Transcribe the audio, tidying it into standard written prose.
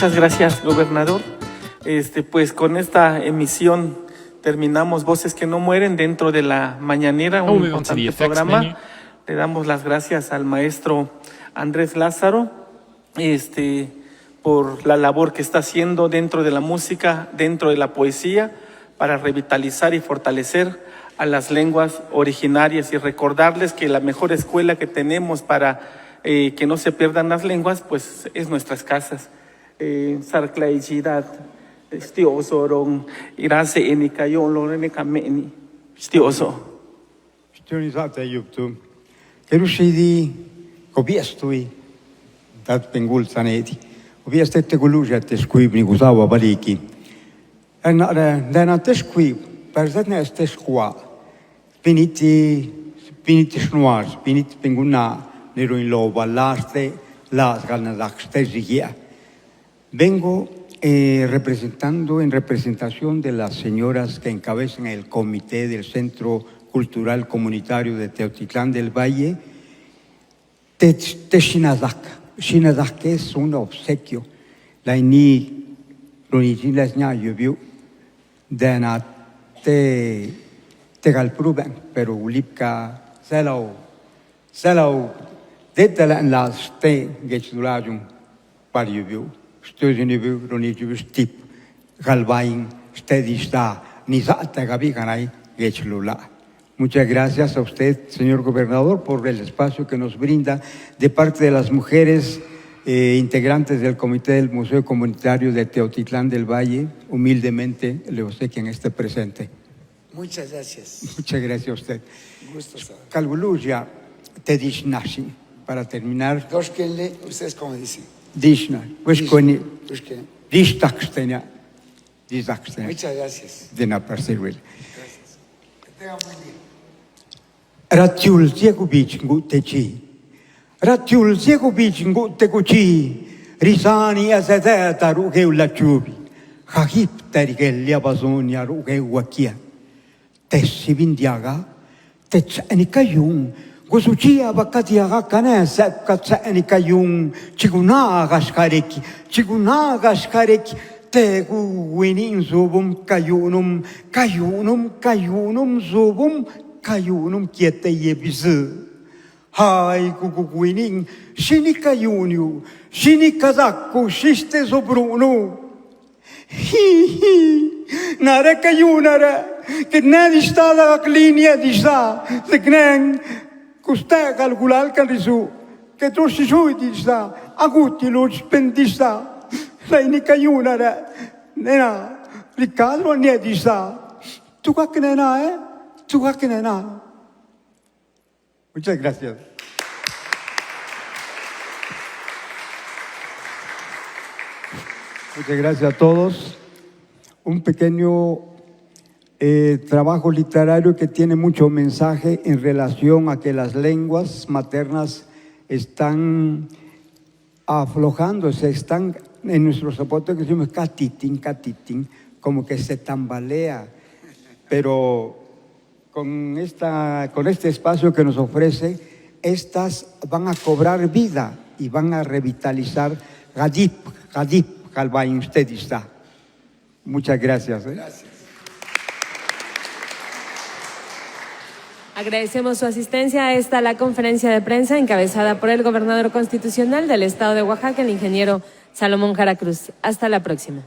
Muchas gracias, gobernador. Pues con esta emisión terminamos Voces que no mueren dentro de la mañanera, un importante programa. Le damos las gracias al maestro Andrés Lázaro por la labor que está haciendo dentro de la música, dentro de la poesía, para revitalizar y fortalecer a las lenguas originarias y recordarles que la mejor escuela que tenemos para que no se pierdan las lenguas, pues es nuestras casas. Sarclaigidad, stiosorong, irase enikayon, lorenekameni, stioso. Stionisate yuptu. Kerushidi, kobiestui, dat pengul saneti. Kobiestette kulujet eskuib ni kusawa baliki. Dena teskuib, perzatne esteskua. Piniti schnoar, piniti penguna, niruin loba, laste, las galnadaxte zigia. Vengo representando en representación de las señoras que encabezan el comité del Centro Cultural Comunitario de Teotitlán del Valle, Shinadak. Shinadak es un obsequio. La ini runichilas nya yubiu de na te galpruben, pero ulipka selau detela en las te gechulajun par yubiu. Stöðunibu runichibu stip galvain stedista nizata gabiganai gechlula. Muchas gracias a usted, señor gobernador, por el espacio que nos brinda de parte de las mujeres integrantes del Comité del Museo Comunitario de Teotitlán del Valle. Humildemente le obsequian este presente. Muchas gracias. Muchas gracias a usted. Gusto saber. Calvuluya Tedishnashi, para terminar. Doshkenle, ustedes como dicen. Dishna, Wishkoni, Doshken. Dishtakstenia. Muchas gracias. De na perseguir. Gracias. Que tengan buen día. Ratiul Ziegubich Ngutechi. Ratiul Ziegubich Ngutekuchi. Risani Azadeta Rugeu Lachubi. Hagip Terigel Bazonia Rugeu Wakia. Tessivindiaga. Tetsanikayung. Gusuchia Bakatia Kanesa Katsanikayung. Chigunagaskareki. Chigunagaskareki. Tegu winning zubum kayunum zubum kayunum kiete yebizu. Hai kukuwinning shinikayunyu shinikazaku shiste zobruno. Hi nare kayunara que nadie está la línea de esta de knen kusta calcular kalisu que trosisui de esta aguti los pendista. La inikayunara, nena, Ricardo Niedisa, tu nena, tu nena. Muchas gracias. Muchas gracias a todos. Un pequeño trabajo literario que tiene mucho mensaje en relación a que las lenguas maternas están aflojándose, están en nuestros zapatos que decimos catitín, como que se tambalea, pero con este espacio que nos ofrece, estas van a cobrar vida y van a revitalizar Gadip, Galvain, usted está. Muchas gracias. Gracias. Agradecemos su asistencia a la conferencia de prensa encabezada por el gobernador constitucional del estado de Oaxaca, el ingeniero Salomón Jara Cruz. Hasta la próxima.